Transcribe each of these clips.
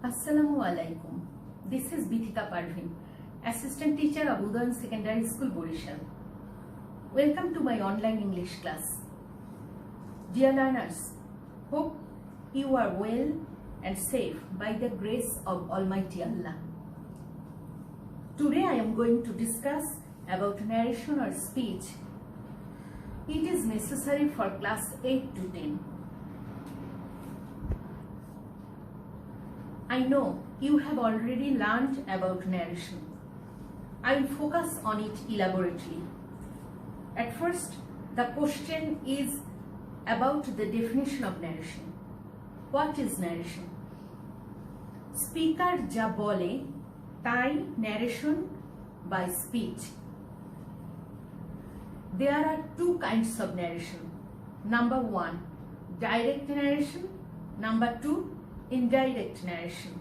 Assalamu alaikum. This is Bithika Parveen, Assistant Teacher of Udayan Secondary School, Borishal. Welcome to my online English class. Dear learners, hope you are well and safe by the grace of Almighty Allah. Today I am going to discuss about narration or speech. It is necessary for class 8 to 10. I know you have already learned about narration. I will focus on it elaborately. At first, the question is about the definition of narration. What is narration? Speaker ja bole tai narration by speech. There are two kinds of narration. Number one, direct narration. Number two, indirect narration.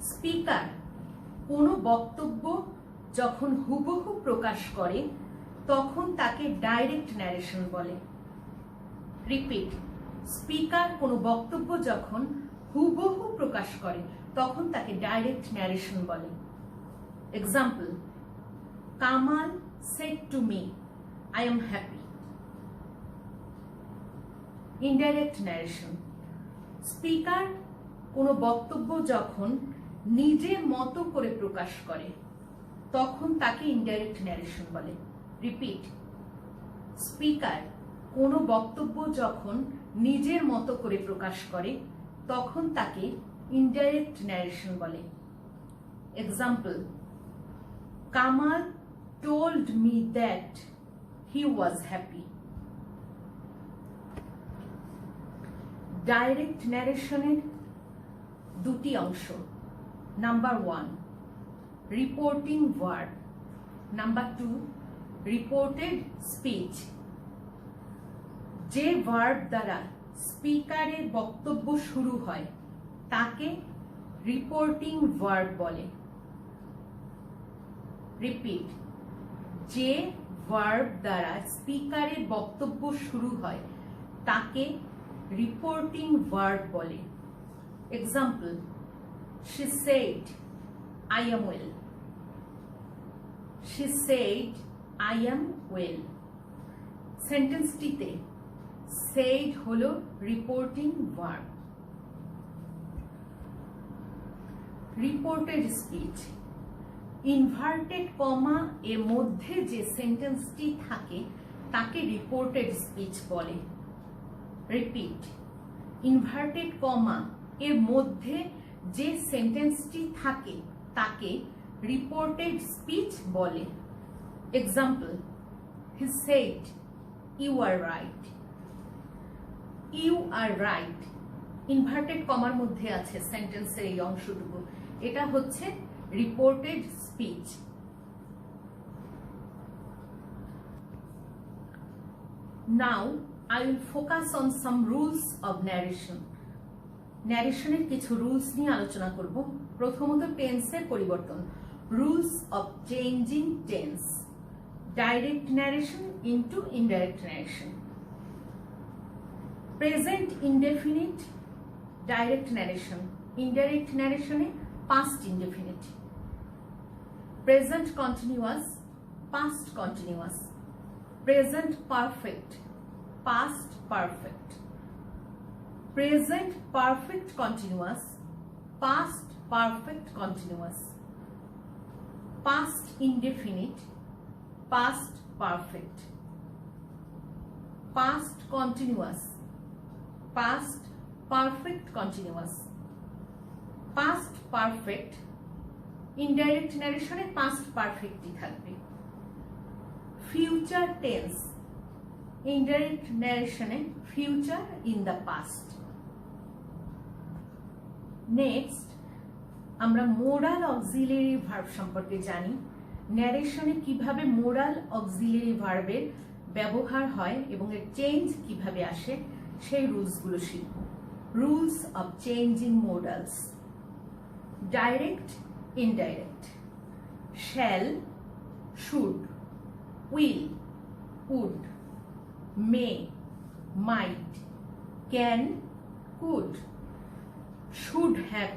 Speaker কোনো বক্তব্য যখন হুবহু প্রকাশ করে তখন তাকে direct narration বলে। Repeat, speaker কোনো বক্তব্য যখন হুবহু প্রকাশ করে তখন তাকে ডাইরেক্ট ন্যারেশন বলে। Example, Kamal said to me, I am happy. Indirect narration. Speaker কোনো বক্তব্য যখন নিজের মতো করে প্রকাশ করে তখন তাকে ইনডাইরেক্ট ন্যারেশন বলে। রিপিট, স্পিকার কোনো বক্তব্য যখন নিজের মতো করে প্রকাশ করে তখন তাকে ইনডাইরেক্ট ন্যারেশন বলে। Example, Kamal told me that he was happy. Direct ন্যারেশনের দুটি অংশ। Number one, reporting verb. Number two, reported speech. যে ভার্ব দ্বারা স্পিকারের বক্তব্য শুরু হয় তাকে রিপোর্টিং ভার্ব বলে। রিপিট, যে ভার্ব দ্বারা স্পিকারের বক্তব্য শুরু হয় তাকে রিপোর্টিং ভার্ব বলে। Example, she said I am well. She said I am well. সেন্টেন্সটিতে said হলো reporting verb. Reported speech, inverted comma এর মধ্যে যে সেন্টেন্সটি থাকে তাকে রিপোর্টেড স্পিচ বলে। রিপিট, ইনভার্টেড কমা এর মধ্যে যে সেন্টেন্সটি থাকে তাকে রিপোর্টেড স্পিচ বলে। Example, he said you are right. You are right inverted কমার মধ্যে আছে সেন্টেন্সের এই অংশটুকু, এটা হচ্ছে reported speech. Now I will focus on some rules of narration. ন্যারেশনের কিছু রুলস নিয়ে আলোচনা করব। প্রথমত, টেন্সের পরিবর্তন, rules of changing tense, direct narration into indirect narration. Present indefinite direct narration, indirect ন্যারেশনে past indefinite. Present continuous, past continuous. Present perfect, past perfect. Present perfect continuous, past perfect continuous. Past indefinite, past perfect. Past continuous, past perfect continuous. Past perfect, indirect narration এ past perfect থাকবে। Future tense, indirect narration A future in the past. Next, আমরা moral auxiliary verb সম্পর্কে জানি। ন্যারেশনে কিভাবে moral auxiliary ভার্বের ব্যবহার হয় এবং এর চেঞ্জ কিভাবে আসে সেই রুলসগুলো শিখব। Rules of changing morals. Direct, indirect. Shall, should, will, would, may, might, can, could. should have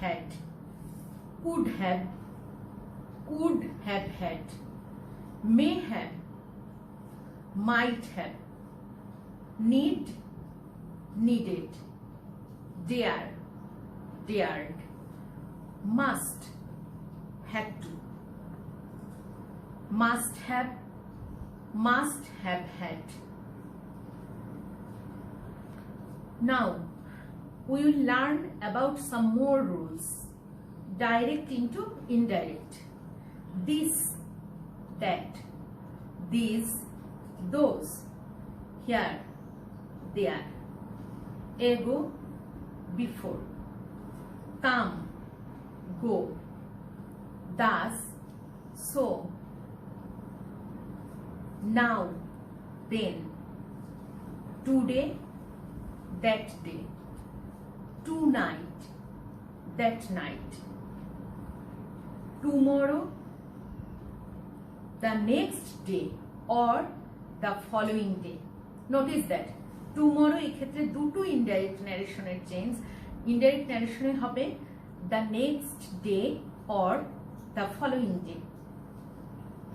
had, could have had, may have, might have, needed, dared, must, had to, must have had. Now we will learn about some more rules. Direct into indirect. This, that, these, those, here, there, ago, before, come, go, thus, so, now, then, today, that day, tonight, that night, tomorrow, the next day, or the following day. Notice that tomorrow এক্ষেত্রে দুটো indirect ন্যারেশনের change. Indirect ন্যারেশনে হবে the next day or the following day.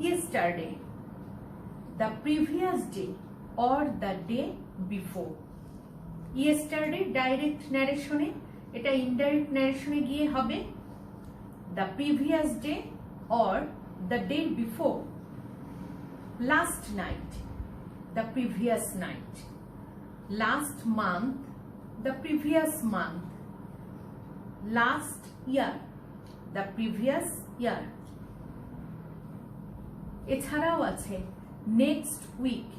Yesterday, the previous day or the day before. Yesterday direct ন্যারেশনে, এটা indirect ন্যারেশনে গিয়ে হবে the previous day or the day before. Last night, the previous night. Last month, the previous month. Last year, the previous year. এছাড়াও আছে next week,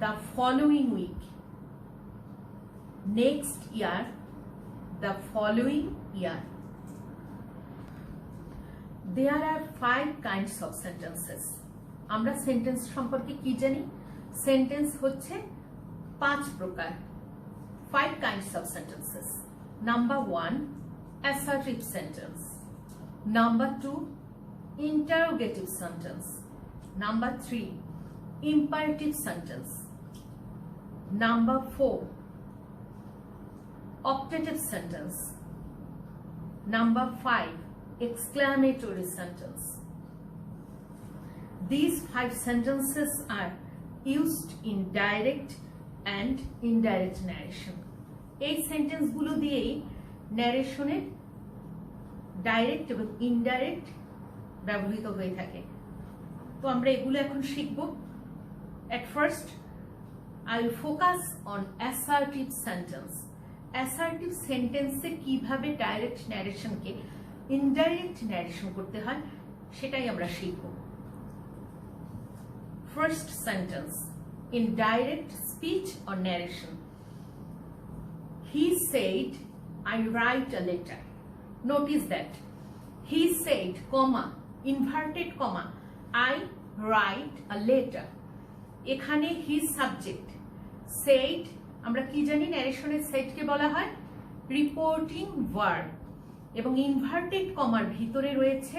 the following week. Next year, the following year. There are 5 kinds of sentences. আমরা sentence সম্পর্কে কি জানি? Sentence হচ্ছে 5 প্রকার। 5 kinds of sentences. Number 1, assertive sentence. Number 2, interrogative sentence. Number 3, imperative sentence. Number 4, optative sentence. Number 5, exclamatory sentence. These 5 sentences are used in direct and indirect narration. এই সেন্টেন্সগুলো দিয়েই ন্যারেশনের direct এবং indirect ব্যবহৃত হয়ে থাকে। তো আমরা এগুলো এখন শিখব। At first, I will focus on assertive sentence. Assertive সেন্টেন্সে কিভাবে ডাইরেক্ট ন্যারেশনকে ইনডাইরেক্ট ন্যারেশন করতে হয় সেটাই আমরা শিখব। First sentence in direct speech or narration. He said, I write a letter. Notice that. He said, comma, inverted comma, I write a letter. এখানে his subject. Said, আমরা কি জানি ন্যারেশনের সেটকে বলা হয় রিপোর্টিং ভার্ব, এবং ইনভার্টেড কমার ভিতরে রয়েছে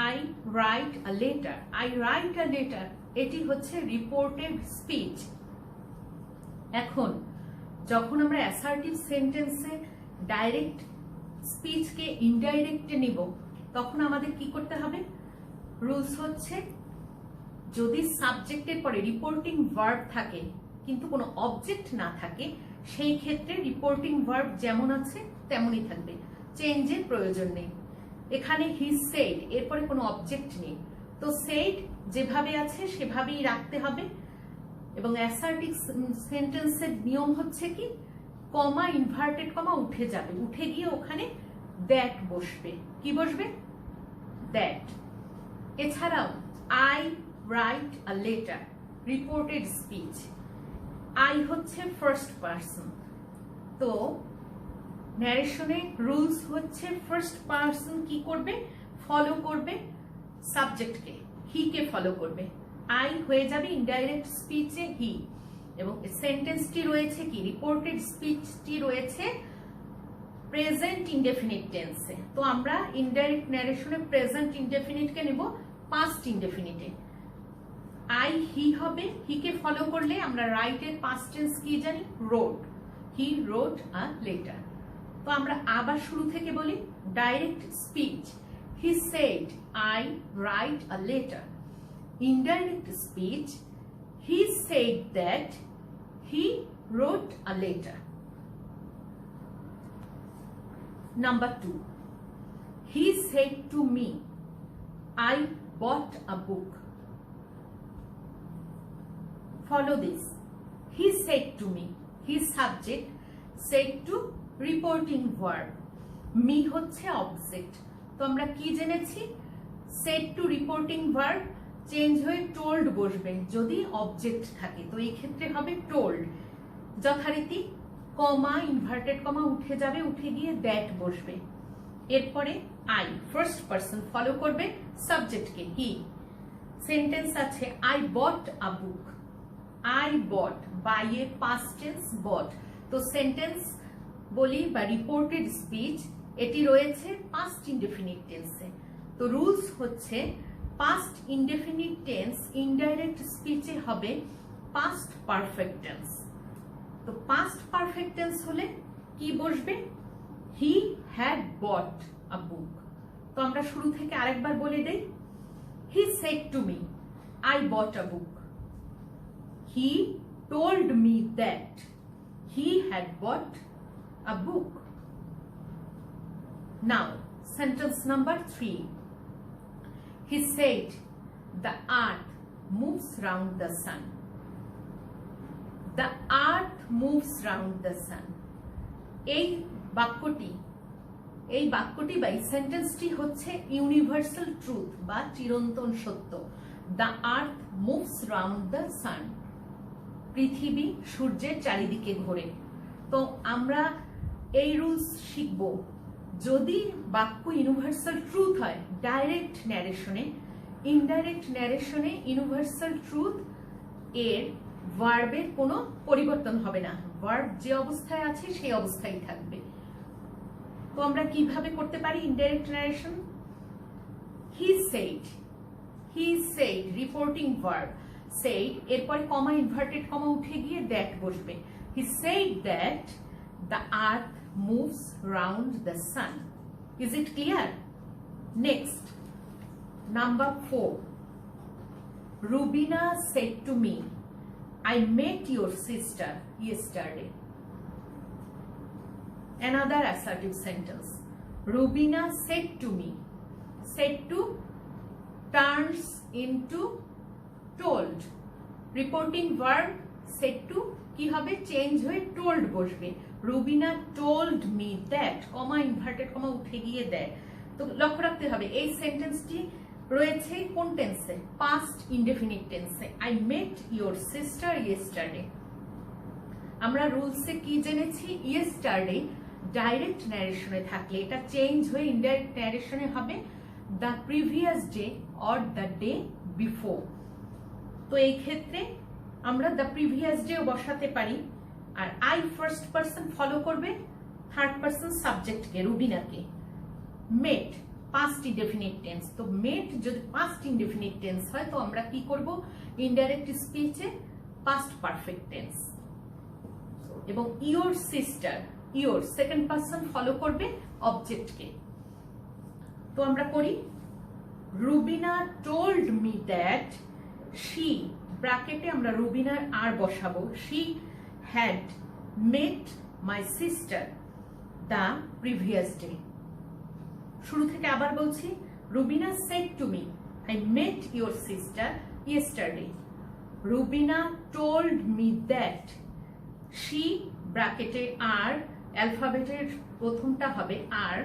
I write a letter. I write a letter এটি হচ্ছে রিপোর্টেড স্পিচ। এখন যখন আমরা অ্যাসার্টিভ সেন্টেন্সে ডাইরেক্ট স্পিচকে ইনডাইরেক্টে নিব তখন আমাদের কি করতে হবে? রুলস হচ্ছে যদি সাবজেক্টের পরে রিপোর্টিং ভার্ব থাকে কিন্তু কোনো অবজেক্ট না থাকে সেই ক্ষেত্রে রিপোর্টিং ভার্ব যেমন আছে তেমনই থাকবে, চেঞ্জের প্রয়োজন নেই। এখানে হি সেড, এরপরে কোনো অবজেক্ট নেই, তো সেড যেভাবে আছে সেভাবেই রাখতে হবে। এবং অ্যাসার্টিভ সেন্টেন্সের নিয়ম হচ্ছে কি, কমা ইনভার্টেড কমা উঠে যাবে, উঠে গিয়ে ওখানে দ্যাট বসবে। কি বসবে? দ্যাট। এছাড়াও I write a letter, reported speech, I হচ্ছে ফার্স্ট পারসন। তো ন্যারেশনে রুলস হচ্ছে ফার্স্ট পারসন কি করবে? ফলো করবে সাবজেক্টকে, হি কে ফলো করবে। আই হয়ে যাবে ইনডাইরেক্ট স্পিচে হি, এবং সেন্টেন্সটি রয়েছে কি, রিপোর্টেড স্পিচটি রয়েছে প্রেজেন্ট ইনডেফিনিট টেন্সে। তো আমরা ইনডাইরেক্ট ন্যারেশনে প্রেজেন্ট ইনডেফিনিটকে নেব পাস্ট ইনডেফিনিটে। আই হি হবে, হি কে ফলো করলে আমরা রাইটের পাস্ট টেন্স কি জানি? Rode. He wrote a letter. তো আমরা আবার শুরু থেকে বলি, direct speech, he said I write a letter. Indirect speech, he said that he wrote a letter. Number 2, he said to me, I bought a book. Follow this. He said to me, his subject, said to reporting verb. Me হচ্ছে object. তো আমরা কি জেনেছি? said to reporting verb change হয়ে told বসবে যদি object থাকে। তো এই ক্ষেত্রে হবে told। যথারীতি কমা, ইনভার্টেড কমা উঠে যাবে, উঠে গিয়ে দ্যাট বসবে। এরপরে আই, ফার্স্ট পারসন ফলো করবে সাবজেক্টকে, হি। সেন্টেন্স আছে I bought a book. I bought, buy এ পাস্ট টেন্স বট। তো সেন্টেন্স বলি বা রিপোর্টেড স্পিচ, এটি রয়েছে পাস্ট ইনডেফিনিট টেন্সে। তো রুলস হচ্ছে পাস্ট ইনডেফিনিট টেন্স ইনডাইরেক্ট স্পিচে হবে পাস্ট পারফেক্ট টেন্স। তো পাস্ট পারফেক্ট টেন্স হলে কি বসবে? He had bought a book. তো আমরা শুরু থেকে আরেকবার বলে দেই, he said to me I bought a book. He told me that he had bought a book. Now sentence number 3, he said the earth moves round the sun. The earth moves round the sun. এই বাক্যটি বা এই সেন্টেন্সটি হচ্ছে universal truth বা চিরন্তন সত্য। The earth moves round the sun. পৃথিবী সূর্যের চারিদিকে ঘোরে। তো আমরা এই রুলস শিখব, যদি বাক্য ইউনিভার্সাল ট্রুথ হয় ডাইরেক্ট ন্যারেশনে, ইনডাইরেক্ট ন্যারেশনে ইউনিভার্সাল ট্রুথ এর ভার্বের কোনো পরিবর্তন হবে না, ভার্ব যে অবস্থায় আছে সেই অবস্থায় থাকবে। তো আমরা কিভাবে করতে পারি indirect narration? He said reporting verb, said এরপরে কমা, ইনভার্টেড কমা উঠে গিয়ে দ্যাট বসবে। He said that the earth moves round the sun. Is it clear? Next, number 4, Rubina said to me I met your sister yesterday. Another assertive sentence. Rubina said to me. Said to turns into told. Reporting verb said to কি হবে? Change হয়ে told বসবে। Rubina told me that, comma inverted comma উঠে গিয়ে দেয়। তো লক্ষ্য রাখতে হবে এই সেন্টেন্সটি রয়েছে কোন টেন্সে? পাস্ট ইনডেফিনিট টেন্সে। I met your sister yesterday. আমরা রুলসে কি জেনেছি? ইয়েস্টারডে ডাইরেক্ট ন্যারেশনে থাকলে এটা চেঞ্জ হয়ে ইনডাইরেক্ট ন্যারেশনে হবে the previous day or the day before. তো এই ক্ষেত্রে আমরা দ্য প্রিভিয়াস ডে বসাতে পারি, আর আই ফার্স্ট পারসন ফলো করবে থার্ড পারসন সাবজেক্টকে, রুবিনাকে। মেট পাস্ট ইনডেফিনিট টেন্স। তো মেট যদি পাস্ট ইনডেফিনিট টেন্স হয় তো আমরা কি করব? ইনডাইরেক্ট স্পিচে পাস্ট পারফেক্ট টেন্স। এবং your sister, your second person follow করবে অবজেক্টকে। তো আমরা করি, Rubina told me that she, ব্র্যাকেটে আমরা রুবিনার আর বসাবো, she had met my sister the previous day. শুরু থেকে আবার বলছি, Rubina said to me I met your sister yesterday. Rubina told me that she, ব্র্যাকেটে আর, অ্যালফাবেটের প্রথমটা হবে R,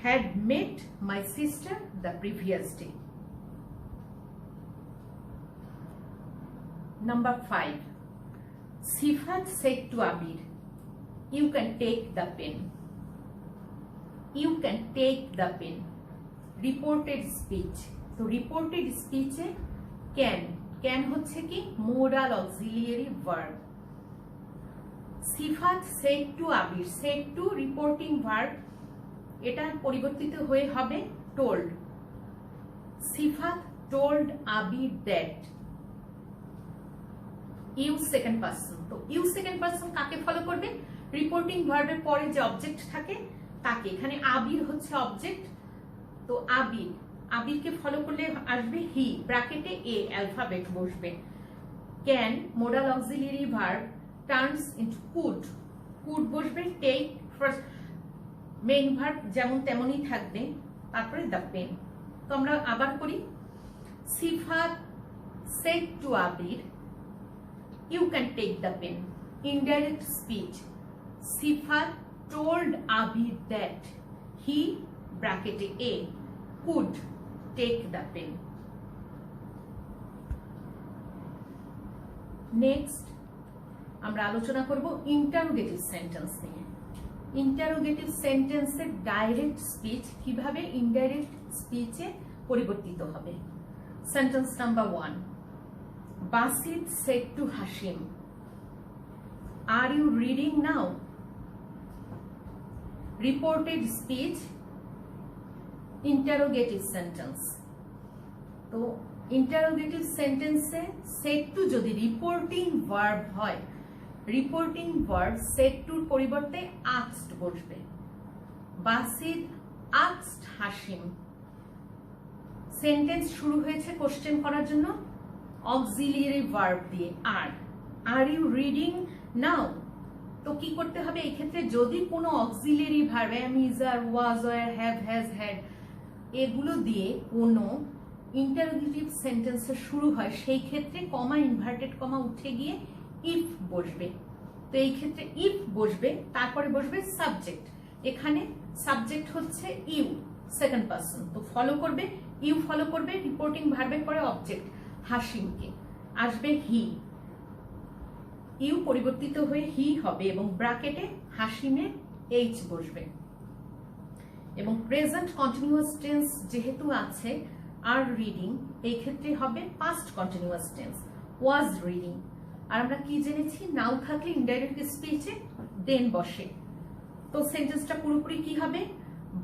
had met my sister the previous day. Number 5, Sifat said to Abir, you can take the pen. You can take the pen. Reported speech. So reported speech A can হচ্ছে কি? Modal auxiliary verb. Sifat said to Abir. Said to reporting verb. এটা পরিবর্তিত হয়ে হবে told. Sifat told Abir that. You second person. তো you second person কাকে follow করবে? Reporting ভার্বের পরে যে অবজেক্ট থাকে তাকে, এখানে আবির হচ্ছে অবজেক্ট, তো আবিরকে ফলো করলে আসবে হি, ব্র্যাকেটে এ অ্যালফাবেট বসবে। Can modal auxiliary verb turns into could, could বসবে। টেক ফার্স্ট মেইন ভার্ব যেমন তেমনই থাকবে, তারপরে দ্য পেন। তো আমরা আবার করি। সিফাত said to Abir, you can take the pen. Indirect speech. Sifat told Abir that he, bracket A, could take the pen. Next, আমরা আলোচনা করব ইন্টারোগেটিভ সেন্টেন্স নিয়ে। ইন্টারোগেটিভ সেন্টেন্সের ডাইরেক্ট স্পিচ কিভাবে ইনডাইরেক্ট স্পিচে পরিবর্তিত হবে। Sentence number 1, Basit said to Hashim, are you reading now? Reported speech, interrogative sentence. তো interrogative সেন্টেন্সে said to যদি রিপোর্টিং ভার্ব হয়, রিপোর্টিং ভার্ব said to পরিবর্তে asked বসবে। বাসিত asked হাসিম, সেন্টেন্স শুরু হয়েছে কোশ্চেন করার জন্য অক্সিলিয়ারি ভার্ব দিয়ে আর ইউ রিডিং নাও। তো কি করতে হবে এই ক্ষেত্রে, যদি কোনো auxiliary verb am, is, are, was, were, have, has, had এগুলো দিয়ে কোনো ইন্টারোগেটিভ সেন্টেন্সের শুরু হয়, সেই ক্ষেত্রে কমা, ইনভার্টেড কমা উঠে গিয়ে ইফ বসবে। তো এই ক্ষেত্রে ইফ বসবে, তারপরে বসবে সাবজেক্ট। এখানে সাবজেক্ট হচ্ছে ইউ, সেকেন্ড পারসন। তো ফলো করবে ইউ, ফলো করবে রিপোর্টিং ভার্বের পরে অবজেক্ট হাসিমকে, আসবে হি। ইউ পরিবর্তিত হয়ে হি হবে এবং ব্র্যাকেটে হাসিমের এইচ বসবে। এবং প্রেজেন্ট কন্টিনিউয়াস টেন্স যেহেতু আছে আর রিডিং, এই ক্ষেত্রে হবে past continuous tense was reading. আর আমরা কি জেনেছি, নাও থাকলে ইনডাইরেক্ট স্পিচে দেন বসে। তো সেন্টেন্সটা পুরোপুরি কি হবে,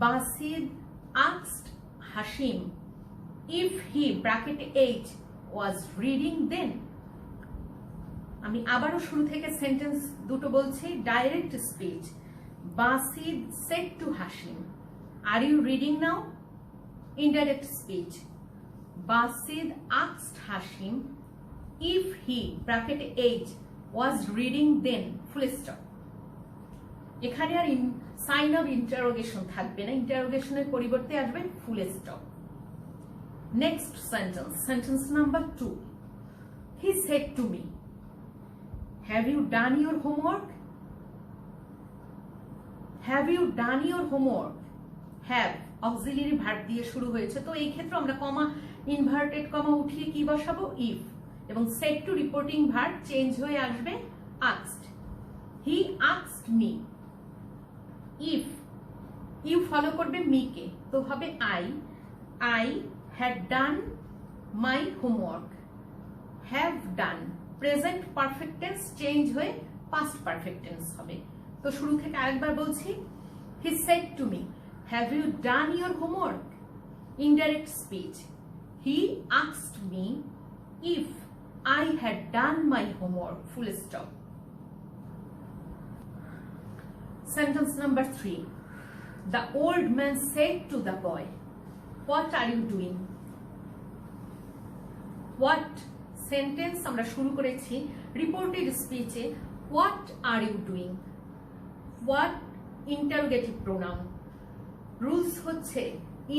Basid asked Hashim if he, bracket H, was reading then. আমি আবারও শুরু থেকে সেন্টেন্স দুটো বলছি। Direct speech, Basid said to Hashim, are you reading now? Indirect speech, Basid asked Hashim if he, bracket H, was reading then, full stop। এখানে আর sign of interrogation থাকবে না, ইন্টারোগেশনের পরিবর্তে আসবে full stop. Next sentence, sentence number 2. He said to me, have you done your homework? Have you done your homework? Have auxiliary verb দিয়ে শুরু হয়েছে, তো এই ক্ষেত্রে আমরা কমা, ইনভার্টেড কমা উঠিয়ে কি বসাবো, ইফ। এবং said to reporting verb change হয়ে আসবে asked. He asked me if, you follow করবে মি কে, তো হবে I had done my homework. Have done present perfect tense change হয়ে পাস্ট পারফেক্ট টেন্স হবে। তো শুরু থেকে আরেকবার বলছি, he said to me, have you done your homework? Indirect speech, he asked me if I had done my homework, full stop। Sentence number 3, the old man said to the boy, what are you doing? What sentence আমরা শুরু করেছি reported স্পিচে, what are you doing. What interrogative pronoun. Rules হচ্ছে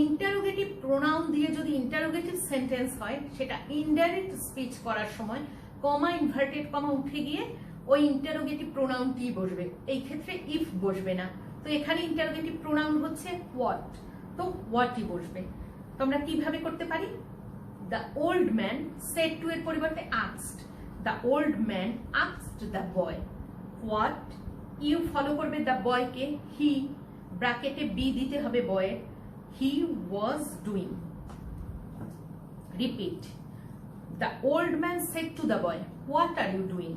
interrogative pronoun দিয়ে যদি interrogative sentence হয়, সেটা indirect speech করার সময় কমা, ইনভার্টেড কমা উঠে গিয়ে ওই ইন্টারোগেটিভ প্রোনাউনটি বসবে। এই ক্ষেত্রে ইফ বসবে না। তো এখানে ইন্টারোগেটিভ প্রোনাউন হচ্ছে হোয়াট, তো হোয়াটই বসবে। তো আমরা কিভাবে করতে পারি, the old man said to এর পরিবর্তে asked, the old man asked the boy what, you follow করবে the boy কে, he, ব্র্যাকেটে বি দিতে হবে বয়ের, he was doing। repeat, the old man said to the boy, what are you doing?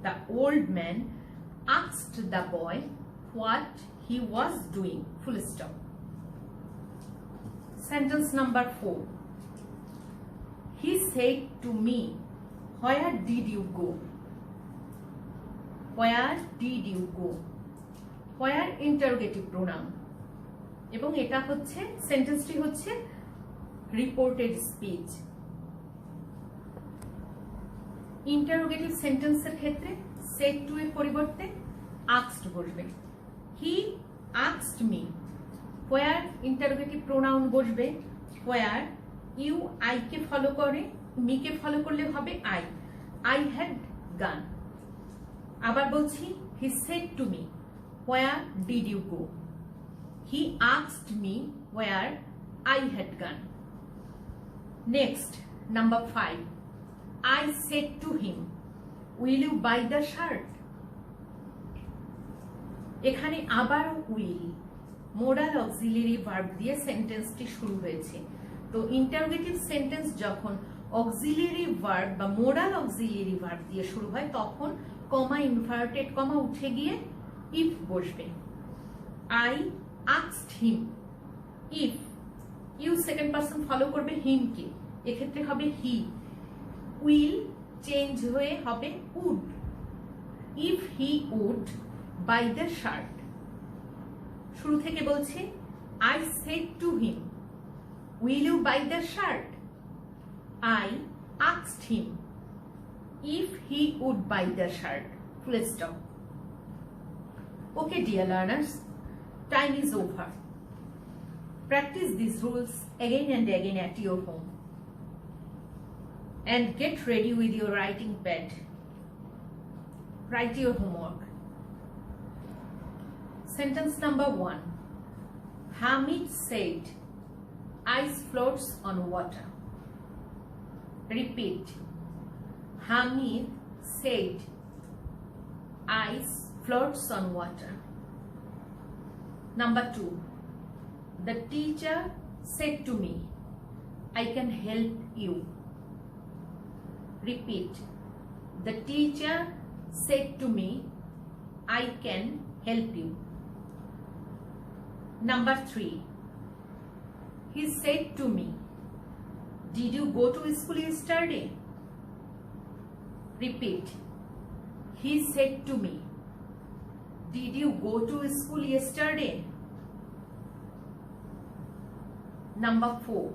The old man asked the boy what he was doing, full stop। Sentence number 4, he said to me, where did you go? Where did you go? where interrogative pronoun এবং এটা হচ্ছে সেন্টেন্সটি হচ্ছে reported speech. Interrogative সেন্টেন্সের ক্ষেত্রে said to এর পরিবর্তে asked বসবে। He asked me, where interrogative pronoun বসবে হোয়ার, ইউ আই কে ফলো করে, মি কে ফলো করলে হবে আই, আই হ্যাড গান। আবার বলছি, he said to me, where did you go? He asked me where I had gone. Next, number 5, I said to him, will you buy the shirt? এখানে আবার will modal auxiliary verb দিয়ে সেন্টেন্সটি শুরু হয়েছে। তো interrogative sentence যখন auxiliary verb বা modal auxiliary verb দিয়ে শুরু হয় তখন কমা ইনভার্টেড কমা উঠে গিয়ে ইফ বসবে। I asked him if, you second person follow করবে হিম কে, এক্ষেত্রে হবে হি, উইল চেঞ্জ হয়ে হবে would, if he would buy the shirt. শুরু থেকে বলছে I said to him, will you buy the shirt? I asked him if he would buy the shirt, full stop. Okay dear learners, time is over. Practice these rules again and again at your home. And get ready with your writing pad. Write your homework. Sentence number 1. Hamid said, ice floats on water. Repeat. Hamid said, ice floats on water. Number 2. The teacher said to me, I can help you. Repeat. The teacher said to me, I can help you. Number 3. He said to me, did you go to school yesterday? Repeat. He said to me, did you go to school yesterday? Number 4.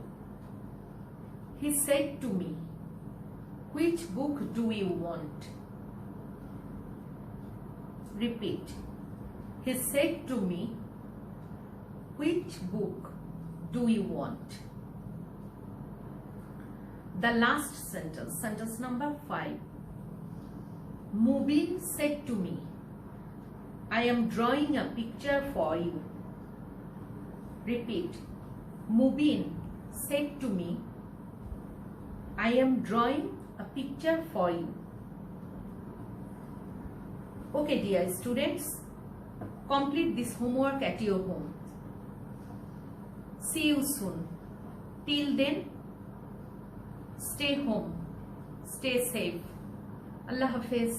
He said to me, which book do you want? Repeat. He said to me, which book do you want? The last sentence, sentence number 5. Mubin said to me, I am drawing a picture for you. Repeat. Mubin said to me, I am drawing a picture for you. Okay, dear students, complete this homework at your home. See you soon. Till then, stay home, stay safe. Allah Hafiz.